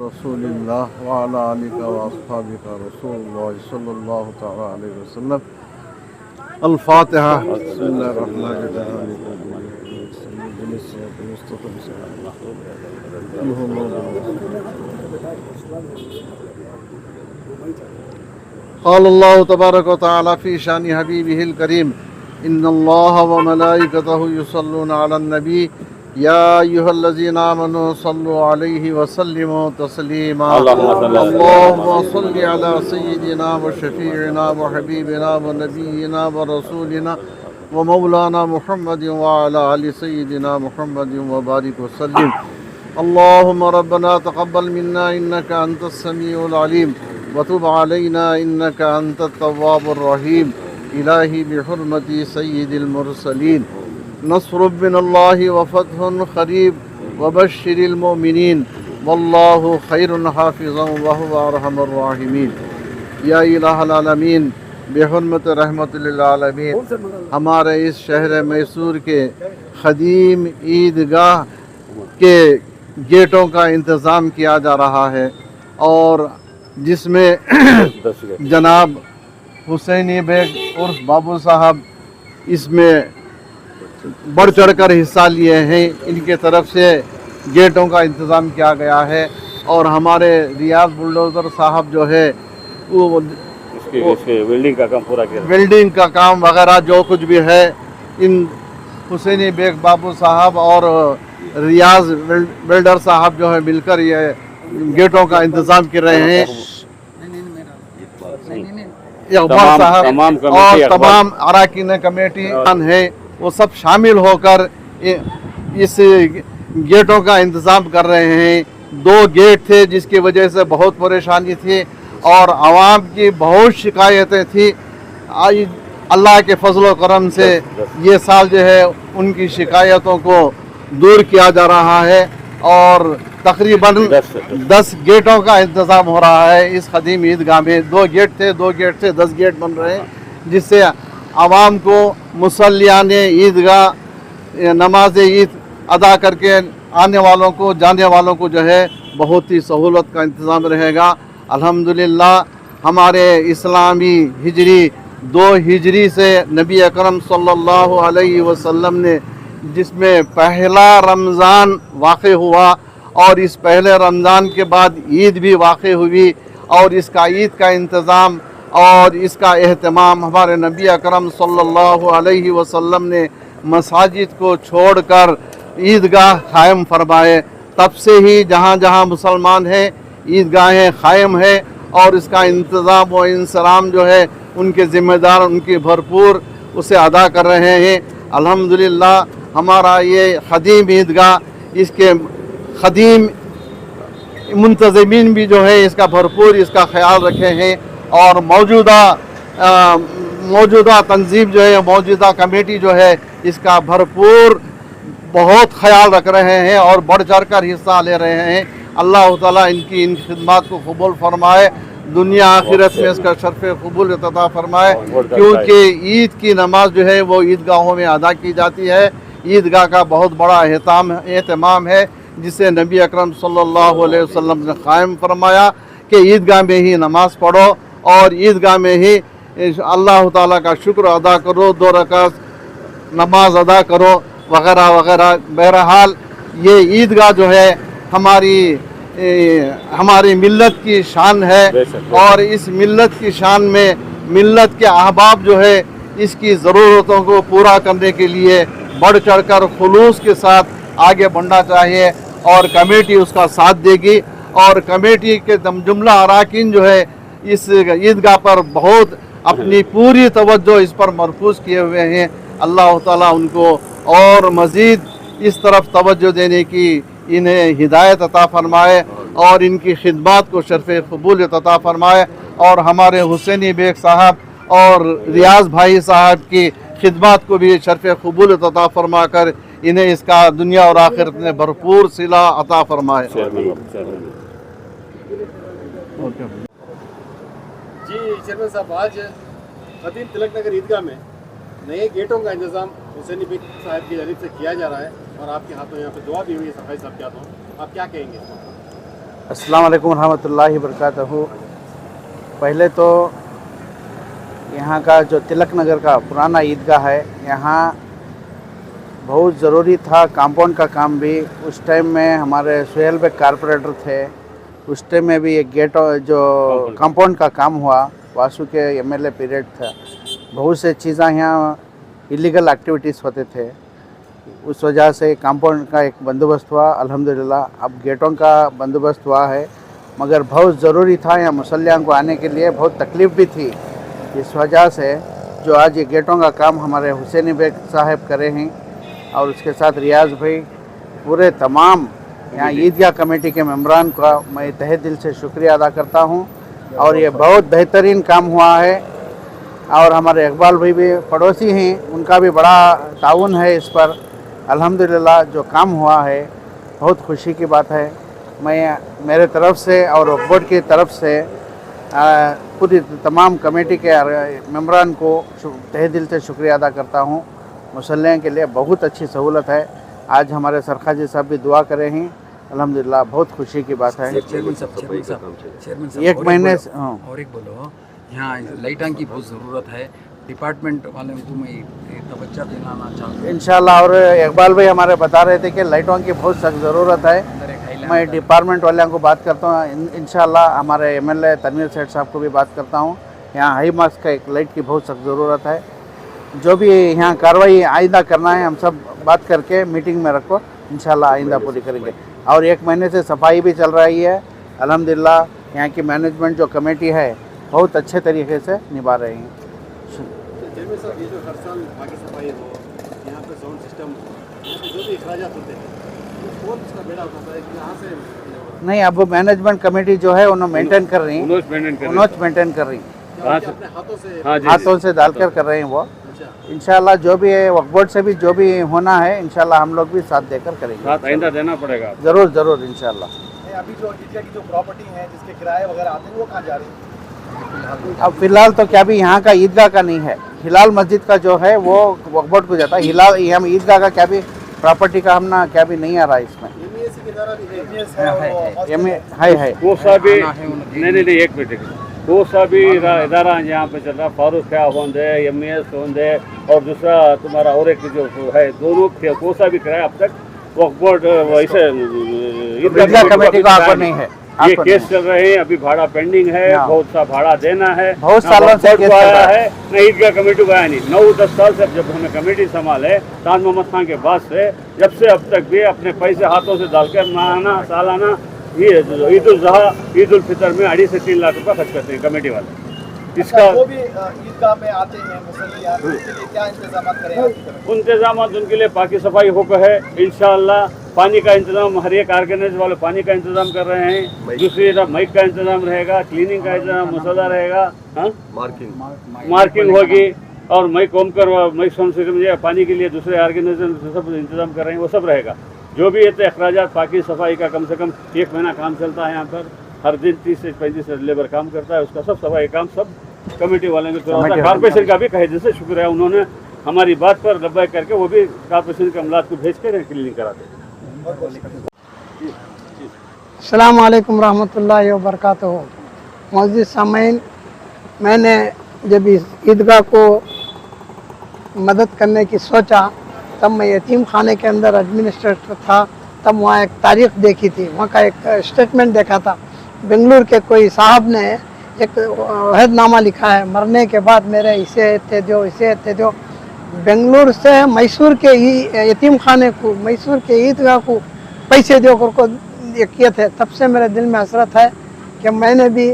रसूलिल्लाह व अला आलिका व अस्हाबिका रसूलुल्लाह सल्लल्लाहु तआला अलैहि वसल्लम। अल-फातिहा। क़ाल अल्लाहु तबारक व तआला फ़ी शानि हबीबिहिल करीम इन्नल्लाह व मलाइकतहु युसल्लूना अलन नबी या अय्युहल्लज़ीना आमनू सल्लु अलैहि व सल्लिमू तस्लीमा। अल्लाहुम्मा सल्लि अला सय्यिदिना व शफ़ीइना व हबीबिना व नबिय्यिना व रसूलिना व मौलाना मुहम्मदिन व अला आलि सय्यिदिना मुहम्मदिन व बारिक व सल्लिम। अल्लाहुम्मा रब्बना तक़ब्बल मिन्ना इन्नका अंतस समीउल अलीम व तुब अलैना इन्नका अंतत तव्वाबुर रहीम। इलाही बिहुर्मति सय्यिदिल मुरसलीन नस्रुम मिनल्लाहि व फ़त्हुन क़रीब व बश्शिरिल मुमिनीन वल्लाहु खैरुन हाफ़िज़न व हुवा अरहमुर राहिमीन। या इलाहल आलमीन बिहुर्मत रहमतुल लिल आलमीन, हमारे इस शहर मैसूर के ख़दीम ईदगाह के गेटों का इंतज़ाम किया जा रहा है और जिसमें जनाब हुसैनी बेग उर्फ बाबू साहब इसमें बढ़ चढ़ कर हिस्सा लिए हैं। इनके तरफ से गेटों का इंतज़ाम किया गया है और हमारे रियाज बुलडोज़र साहब जो है वो इसके वेल्डिंग का काम पूरा किया, वेल्डिंग का काम वगैरह जो कुछ भी है इन हुसैनी बेग बाबू साहब और रियाज वेल्डर साहब जो है मिलकर ये गेटों का इंतज़ाम कर रहे हैं। इकबाल साहब और तमाम अराकीन कमेटी है वो सब शामिल होकर इस गेटों का इंतज़ाम कर रहे हैं। 2 गेट थे जिसकी वजह से बहुत परेशानी थी और आवाम की बहुत शिकायतें थी। अल्लाह के फजल करम से ये साल जो है उनकी शिकायतों को दूर किया जा रहा है और तकरीबन 10 गेटों का इंतज़ाम हो रहा है इस ख़दीम ईदगाह में। 2 गेट थे, 2 गेट से 10 गेट बन रहे हैं जिससे आवाम को मुसल्लियान ईदगाह नमाज ईद अदा करके आने वालों को जाने वालों को जो है बहुत ही सहूलत का इंतज़ाम रहेगा। अल्हम्दुलिल्लाह हमारे इस्लामी हिजरी 2 हिजरी से नबी अकरम सल्लल्लाहु अलैहि वसल्लम ने जिसमें पहला रमज़ान वाक़े हुआ और इस पहले रमज़ान के बाद ईद भी वाक़े हुई और इसका ईद का इंतज़ाम और इसका एहतमाम हमारे नबी अकरम सल्लल्लाहु अलैहि वसल्लम ने मसाजिद को छोड़कर ईदगाह कायम फरमाए। तब से ही जहाँ जहाँ मुसलमान हैं ईदगाहें कायम है और इसका इंतज़ाम व इंसराम जो है उनके ज़िम्मेदार उनकी भरपूर उसे अदा कर रहे हैं। अल्हम्दुलिल्लाह हमारा ये ख़दीम ईदगाह इसके ख़दीम मुंतज़मीन भी जो है इसका भरपूर इसका ख्याल रखे हैं और मौजूदा तंजीम जो है मौजूदा कमेटी जो है इसका भरपूर बहुत ख्याल रख रहे हैं और बढ़ चढ़ कर हिस्सा ले रहे हैं। अल्लाह ताला इनकी इन खिदमत को कबूल फरमाए, दुनिया आखिरत में इसका शर्फ़ कबूल अता फरमाए क्योंकि ईद की नमाज जो है वो ईदगाहों में अदा की जाती है। ईदगाह का बहुत बड़ा एहतमाम है जिसे नबी अकरम सल्लल्लाहु अलैहि वसल्लम ने कायम फरमाया कि ईदगाह में ही नमाज़ पढ़ो और ईदगाह में ही अल्लाह ताला का शुक्र अदा करो, 2 रकात नमाज अदा करो वगैरह वगैरह। बहरहाल ये ईदगाह जो है हमारी मिल्लत की शान है और इस मिल्लत की शान में मिल्लत के अहबाब जो है इसकी ज़रूरतों को पूरा करने के लिए बढ़ चढ़ कर खुलूस के साथ आगे बढ़ना चाहिए और कमेटी उसका साथ देगी और कमेटी के जुमला अराकीन जो है इस ईदगाह पर बहुत अपनी पूरी तवज्जो इस पर मरकूज़ किए हुए हैं। अल्लाह ताला उनको और मज़ीद इस तरफ तवज्जो देने की इन्हें हिदायत अता फ़रमाए और इनकी खिदमत को शर्फ़ कबूल अता फ़रमाए और हमारे हुसैनी बेग साहब और रियाज भाई साहब की खिदमत को भी शर्फ़ कबूल अता फ़रमा कर इन्हें इसका दुनिया और आखिरत में भरपूर सिला अता फ़रमाए। जी चेयरमैन साहब, आज ख़दीम तिलक नगर ईदगाह में नए गेटों का इंतज़ाम हुसैनी बेग साहब की जानिब से किया जा रहा है और आपके हाथों यहाँ पे दुआ भी हुई है सफाई साहब के हाथों, आप क्या कहेंगे? अस्सलाम वालेकुम रहमतुल्लाहि वबरकातुहू। पहले तो यहाँ का जो तिलक नगर का पुराना ईदगाह है, यहाँ बहुत ज़रूरी था कंपाउंड का काम भी। उस टाइम में हमारे सुहेल बेग कारपोरेटर थे, उस टाइम में भी एक गेट जो कंपाउंड का काम हुआ, वासु के एमएलए पीरियड था। बहुत से चीज़ें यहाँ इलीगल एक्टिविटीज़ होते थे, उस वजह से कंपाउंड का एक बंदोबस्त हुआ। अल्हम्दुलिल्लाह अब गेटों का बंदोबस्त हुआ है, मगर बहुत ज़रूरी था यहाँ मुसल्लियान को आने के लिए, बहुत तकलीफ़ भी थी। इस वजह से जो आज ये गेटों का काम हमारे हुसैनी बेग साहब करे हैं और उसके साथ रियाज भाई, पूरे तमाम यहाँ ईदगाह कमेटी के मेम्बरान का मैं तहे दिल से शुक्रिया अदा करता हूँ। और ये बहुत बेहतरीन काम हुआ है। और हमारे इकबाल भाई भी पड़ोसी हैं, उनका भी बड़ा ताउन है इस पर। अल्हम्दुलिल्लाह जो काम हुआ है बहुत खुशी की बात है। मैं मेरे तरफ से और बोर्ड की तरफ से पूरी तमाम कमेटी के मेम्बरान को तहे दिल से शुक्रिया अदा करता हूँ। मुसल्लियों के लिए बहुत अच्छी सहूलत है। आज हमारे सरखाजी साहब भी दुआ करे हैं, अल्हम्दुलिल्लाह बहुत खुशी की बात है। चेयरमैन साहब एक महीने से और एक बोलो, यहाँ लाइटां की बहुत ज़रूरत है, डिपार्टमेंट वाले को मैं तवज्जो दिलाना चाहता हूँ इंशाल्लाह। और इकबाल भाई हमारे बता रहे थे कि लाइटों की बहुत सख्त ज़रूरत है। मैं डिपार्टमेंट वालों को बात करता हूँ, इंशाल्लाह हमारे एमएलए तनवीर सेठ साहब को भी बात करता हूँ। यहाँ हाई मार्क्स का एक लाइट की बहुत सख्त ज़रूरत है। जो भी यहाँ कार्रवाई आइंदा करना है हम सब बात करके मीटिंग में रखो, इंशाल्लाह आइंदा पूरी करेंगे। और एक महीने से सफाई भी चल रही है, अल्हम्दुलिल्लाह यहाँ की मैनेजमेंट जो कमेटी है बहुत अच्छे तरीके से निभा रही हैं। चेयरमैन साहब, ये जो हर साल बाकी सफाई हो, यहाँ पे साउंड सिस्टम, जो भी अखराजात होते हैं, कौन इसका बेड़ा उठाता है कि यहाँ से नहीं, अब मैनेजमेंट कमेटी जो है उन्होंने मेंटेन कर रही हैं, उन्होंने मेंटेन कर रही हैं, अपने हाथों से हाथों से डालकर कर रहे हैं वो। इंशाल्लाह जो भी है वक्फ बोर्ड से भी जो भी होना है इंशाल्लाह हम लोग भी साथ देकर करेंगे। साथ आइंदा देना पड़ेगा ज़रूर ज़रूर इंशाल्लाह। अभी जो ईदगाह की जो प्रॉपर्टी है जिसके किराए वगैरह आते हैं वो कहाँ जा रहे हैं? अब फिलहाल तो क्या भी यहाँ का ईदगाह का नहीं है, हिलाल मस्जिद का जो है वो वक्फ बोर्ड को जाता है। हिलाल हम ईदगाह का क्या भी प्रॉपर्टी का हम ना क्या भी नहीं आ रहा है इसमें। है वो सभी नहीं एक मिनट, वो सभी इदारा यहाँ पे चल रहा, फारूक क्या होंदे, एमएस होंदे और दूसरा तुम्हारा और एक जो है, दोनों वो सभी किराया अब तक वक्फ बोर्ड वैसे ईदगाह कमेटी का आपको नहीं है। ये केस चल रहे हैं, अभी भाड़ा पेंडिंग है, बहुत सा भाड़ा देना है, बहुत सालों से केस आया है न ईदगाह कमेटी को आया नहीं। 9-10 साल से जब हमने कमेटी संभाले ताज मोहम्मद खान के बाद से, जब से अब तक भी अपने पैसे हाथों से डालकर माहाना सालाना ये ईद उल जुहा ईद उल फितर में 2.5 से 3 लाख रुपये खर्च करते हैं कमेटी वाले। इसका वो भी ईदगाह में आते हैं मुसल्लियान, उनके लिए क्या इंतजाम करें? इंतजाम उनके लिए पाकी सफाई हुक्म है इंशाअल्लाह। पानी का इंतजाम हर एक ऑर्गेनाइज वाले पानी का इंतजाम कर रहे हैं। दूसरी तरफ माइक का इंतजाम रहेगा, क्लीनिंग का इंतजाम मसौदा रहेगा, मार्किंग होगी और माइक होमकर माइक साउंड सिस्टम पानी के लिए दूसरे ऑर्गेनाइजेशन सब इंतजाम कर रहे हैं, वो सब रहेगा। जो भी ये अखराजात पाकी सफाई का कम से कम 1 महीना काम चलता है यहाँ पर, हर दिन 30 से 35 लेबर काम करता है, उसका सब सफाई काम सब कमेटी वाले को कॉर्पोरेशन का भी कहे जैसे शुक्र है, उन्होंने हमारी बात पर लब्बैक करके वो भी कॉर्पोरेशन के अमलात को भेज कर क्लीनिंग कराते हैं। अस्सलाम वालेकुम रहमतुल्लाहि व बरकातहू। मौजूद सामीन, मैंने जब इस ईदगाह को मदद करने की सोचा तब मैं यतीम खाने के अंदर एडमिनिस्ट्रेटर था, तब वहाँ एक तारीख देखी थी, वहाँ का एक स्टेटमेंट देखा था। बेंगलुरु के कोई साहब ने एक अहदनामा लिखा है, मरने के बाद मेरे इसे इतने दो, इसे इतने दो। बेंगलुरु से मैसूर के यतीम खाने को, मैसूर के ईदगाह को पैसे देकर को किए थे। तब से मेरे दिल में हसरत है कि मैंने भी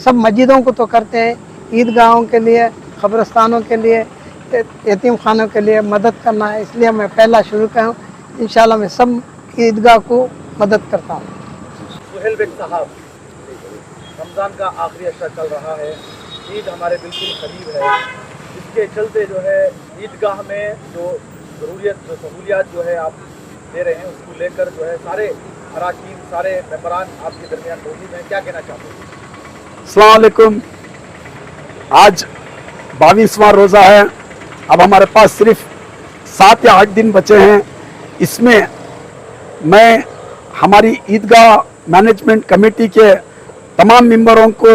सब मस्जिदों को तो करते हैं, ईदगाहों के लिए, कब्रस्तानों के लिए, यतीम खानों के लिए मदद करना है, इसलिए मैं पहला शुरू किया हूँ। इंशाल्लाह मैं सब ईदगाह को मदद करता हूँ। सुहेल बेग साहब, रमज़ान का आखिरी अशरा चल रहा है, ईद हमारे बिल्कुल करीब है, इसके चलते जो है ईदगाह में जो सहूलियात जो है आप दे रहे हैं उसको लेकर जो है सारे अराकीन, सारे मेंबरान आपके दरमियान मौजूद हैं, क्या कहना चाहते हैं? अस्सलाम वालेकुम। आज 22वां रोज़ा है, अब हमारे पास सिर्फ 7 या 8 दिन बचे हैं। इसमें मैं हमारी ईदगाह मैनेजमेंट कमेटी के तमाम मेंबरों को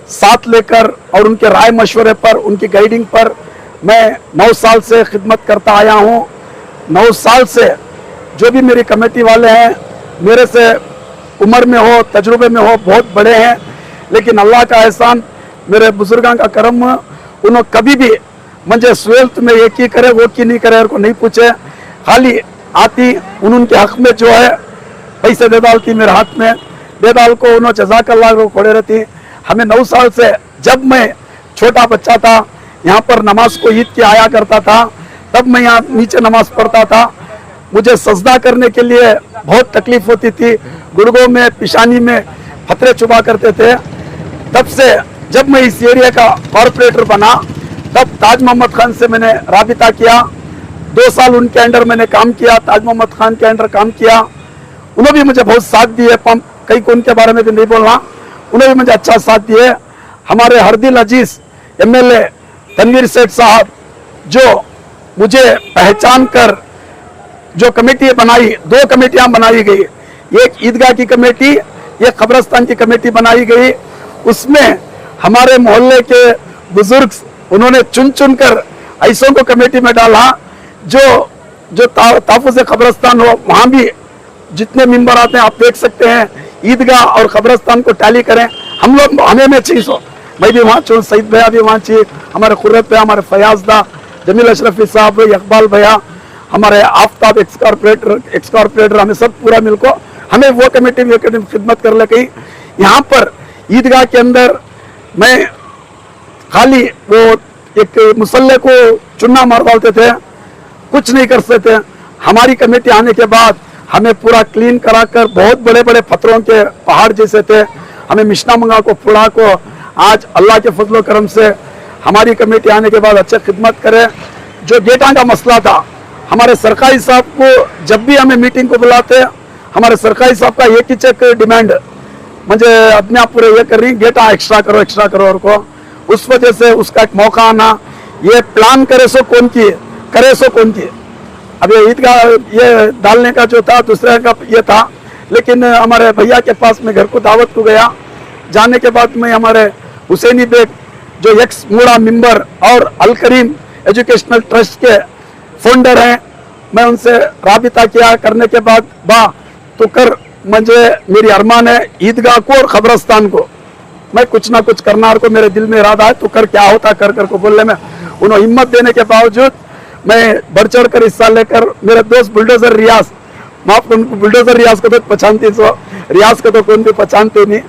साथ लेकर और उनके राय मशवरे पर, उनकी गाइडिंग पर मैं 9 साल से खिदमत करता आया हूँ। 9 साल से जो भी मेरी कमेटी वाले हैं, मेरे से उम्र में हो, तजुर्बे में हो, बहुत बड़े हैं, लेकिन अल्लाह का एहसान, मेरे बुजुर्गों का करम, उन्होंने कभी भी मुझे स्वेल्थ में ये की करे वो की नहीं करे को नहीं पूछे। खाली आती उनके हक में जो है पैसे दे डालती मेरे हाथ में, दे डाल को उन्होंने जज़ाकल्लाह को खोड़े रहती। हमें 9 साल से, जब मैं छोटा बच्चा था, यहाँ पर नमाज को ईद के आया करता था, तब मैं यहाँ नीचे नमाज पढ़ता था। मुझे सजदा करने के लिए बहुत तकलीफ होती थी, गुड़गों में, पिशानी में फतरे चुबा करते थे। तब से जब मैं इस एरिया का कॉरपोरेटर बना, तब ताज मोहम्मद खान से मैंने राबिता किया। 2 साल उनके अंडर मैंने काम किया, ताज मोहम्मद खान के अंडर काम किया। उन्होंने भी मुझे बहुत साथ दिए, कई को उनके बारे में भी नहीं बोलना, उन्होंने भी मुझे अच्छा साथ दिए। हमारे हरदिल अजीज MLA तनवीर सेठ साहब, जो मुझे पहचान कर जो कमेटी बनाई, 2 कमेटियां बनाई गई, एक ईदगाह की कमेटी, एक कब्रस्तान की कमेटी बनाई गई। उसमें हमारे मोहल्ले के बुजुर्ग उन्होंने चुन चुन कर ऐसों को कमेटी में डाला जो ताफुज कब्रस्तान हो। वहाँ भी जितने मेंबर आते हैं आप देख सकते हैं, ईदगाह और कब्रस्तान को टैली करें। हम लोग हमें में चीज हो, मैं भी वहाँ चुन, सईद भैया भी वहाँ चाहिए, हमारे खुर्रत भैया, हमारे फयाज दा, जमील अशरफी साहब, इकबाल भैया, हमारे आफ्ताब एक्स कॉर्पोरेटर, हमें सब पूरा मिलको हमें वो कमेटी भी खिदमत कर ले गई। यहाँ पर ईदगाह के अंदर मैं खाली वो एक मुसल्ले को चुन्ना मार डालते थे, कुछ नहीं कर सकते। हमारी कमेटी आने के बाद हमें पूरा क्लीन कराकर, बहुत बड़े बड़े पत्थरों के पहाड़ जैसे थे, हमें मिश्ना मंगा को, फुड़ा को, आज अल्लाह के फजलो करम से हमारी कमेटी आने के बाद अच्छे खिदमत करे। जो गेटा का मसला था, हमारे सरकारी साहब को जब भी हमें मीटिंग को बुलाते, हमारे सरकारी साहब का एक ही चेक डिमांड, मुझे अपने आप पूरे ये कर रही, गेटा एक्स्ट्रा करो और को, उस वजह से उसका एक मौका आना, ये प्लान करे सो कौन की, करे सो कौन की। अब ये ईदगाह ये डालने का जो था दूसरे का ये था, लेकिन हमारे भैया के पास में घर को दावत को गया। जाने के बाद में हमारे हुसैनी बेग जो एक्स मूड़ा मेंबर और अल करीम एजुकेशनल ट्रस्ट के फाउंडर हैं, मैं उनसे राबिता किया। करने के बाद तो कर मुझे मेरी अरमान है ईदगाह को और कब्रस्तान को मैं कुछ ना कुछ करना को मेरे दिल में इरादा है, तो कर क्या होता कर को बोलने में उन्होंने हिम्मत देने के बावजूद मैं बढ़ चढ़ कर हिस्सा लेकर, मेरे दोस्त बुलडोजर रियाज, माफ बुलडोजर रियाज को तो पहचानती, रियाज को तो कौन भी पहचानते नहीं।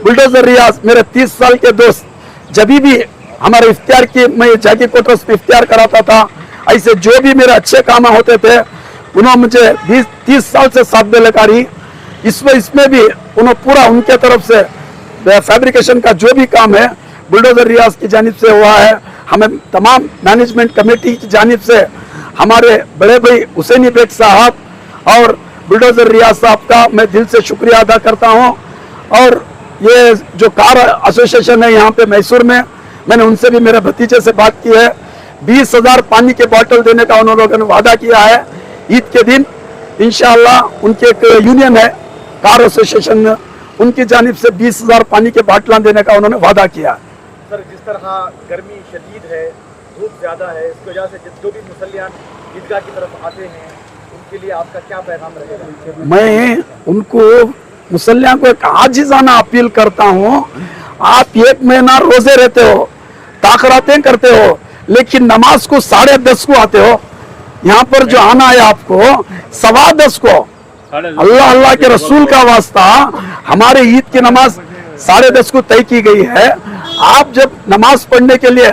बुलडोजर रियाज मेरे 30 साल के दोस्त, जब भी हमारे इफ्तियार की, मैं जाकी कोटर्स में इफ्तियार कराता था, ऐसे जो भी मेरे अच्छे काम होते थे उन्होंने मुझे 20-30 साल से साथ दे लेकर ही इसमें भी उन्होंने पूरा उनके तरफ से फैब्रिकेशन का जो भी काम है बुलडोजर रियाज की जानिब से हुआ है। हमें तमाम मैनेजमेंट कमेटी की जानिब से हमारे बड़े भाई हुसैनी बेग साहब और बुलडोजर रियाज साहब का मैं दिल से शुक्रिया अदा करता हूं। और ये जो कार एसोसिएशन है यहाँ पे मैसूर में, मैंने उनसे भी मेरे भतीजे से बात की है, 20,000 पानी के बोतल देने का उन लोगों ने वादा किया है ईद के दिन। इंशाअल्लाह उनके एक यूनियन है कार एसोसिएशन में, उनकी जानिब से 20,000 पानी के बाटला देने का उन्होंने वादा किया। सर, जिस तरह गर्मी शदीद है, धूप ज़्यादा है, इसकी वजह से जो भी मुसल्लियान ईदगाह की तरफ आते हैं उनके लिए आपका क्या पैगाम रहेगा? मैं उनको मुसल्लियान को एक आजिज़ाना अपील करता हूँ, आप 1 महीना रोजे रहते हो, ताकरातें करते हो, लेकिन नमाज को 10:30 को आते हो। यहाँ पर जो आना है आपको 10:15 को, अल्लाह के रसूल का वास्ता, हमारे ईद की नमाज 10:30 को तय की गई है। आप जब नमाज पढ़ने के लिए,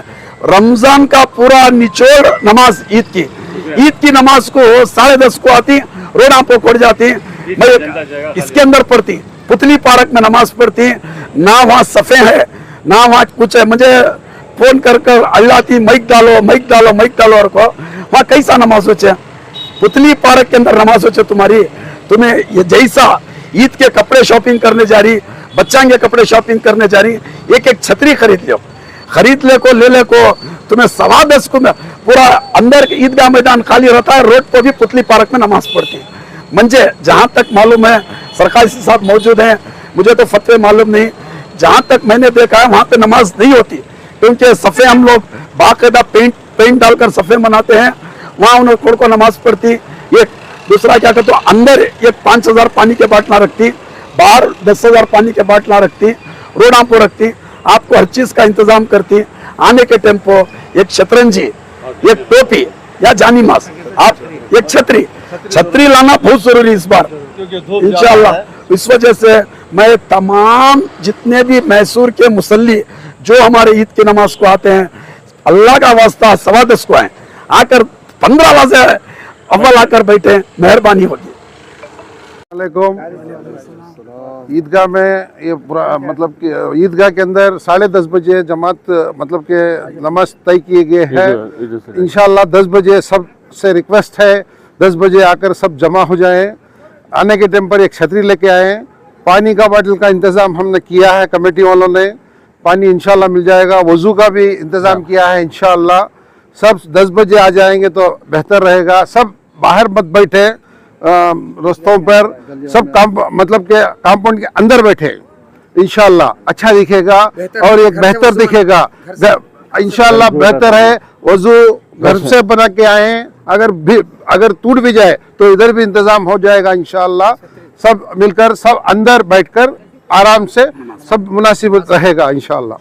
रमजान का पूरा निचोड़ नमाज ईद की नमाज को 10:30 को आती, रोड़ा पे पड़ जाती, मैं इसके अंदर पढ़ती, पुतली पार्क में नमाज पढ़ती, ना वहाँ सफ़े है ना वहाँ कुछ है। मुझे फोन कर अल्लाह माइक डालो और को वहाँ कैसा नमाज सोचे, पुतली पार्क के अंदर नमाज सोचे तुम्हारी, तुम्हें ये जैसा ईद के कपड़े शॉपिंग करने जा रही, बच्चा के कपड़े शॉपिंग करने जा रही, एक छतरी खरीद ले को, तुम्हें 10:15 को पूरा अंदर ईदगाह मैदान खाली रहता है, रोड पर भी पुतली पार्क में नमाज पढ़ती। मंजे जहाँ तक मालूम है, सरकारी साहब मौजूद हैं, मुझे तो फतवे मालूम नहीं, जहाँ तक मैंने देखा है वहाँ पे नमाज नहीं होती, क्योंकि सफ़े हम लोग बाकायदा पेंट डालकर सफ़े मनाते हैं, वहाँ उन्होंने खोड़ को नमाज पढ़ती। एक दूसरा क्या कहते हो, अंदर एक 5,000 पानी के बाटला रखती, बाहर 10,000 पानी के बाटला रखती, रोडा पर रखती, आपको हर चीज़ का इंतजाम करती। आने के टेम्पो एक शतरंजी, एक टोपी या जानी मास्क, आप एक छतरी लाना बहुत जरूरी इस बार इंशाअल्लाह। इस वजह से मैं तमाम जितने भी मैसूर के मुसल्ली जो हमारे ईद की नमाज को आते हैं, अल्लाह का वास्ता 10:15 को आए, आकर 15 बजे अव्वल आकर बैठे, मेहरबानी होगी। ईदगाह में ये पूरा मतलब कि ईदगाह के अंदर 10:30 बजे जमात मतलब के नमाज तय किए गए हैं। इंशाल्लाह 10 बजे सब से रिक्वेस्ट है 10 बजे आकर सब जमा हो जाएं। आने के टाइम पर एक छतरी लेके आए। पानी का बोतल का इंतज़ाम हमने किया है, कमेटी वालों ने पानी इंशाल्लाह मिल जाएगा। वज़ू का भी इंतज़ाम किया है इंशाल्लाह। सब 10 बजे आ जाएंगे तो बेहतर रहेगा। सब बाहर मत बैठे रास्तों पर, सब मतलब के कंपाउंड के अंदर बैठे, इंशाल्लाह अच्छा दिखेगा और एक बेहतर दिखेगा इंशाल्लाह। बेहतर है वज़ू घर से बना के आए, अगर टूट भी जाए तो इधर भी इंतज़ाम हो जाएगा इंशाल्लाह। सब मिलकर सब अंदर बैठकर आराम से सब मुनासिब रहेगा इंशाल्लाह।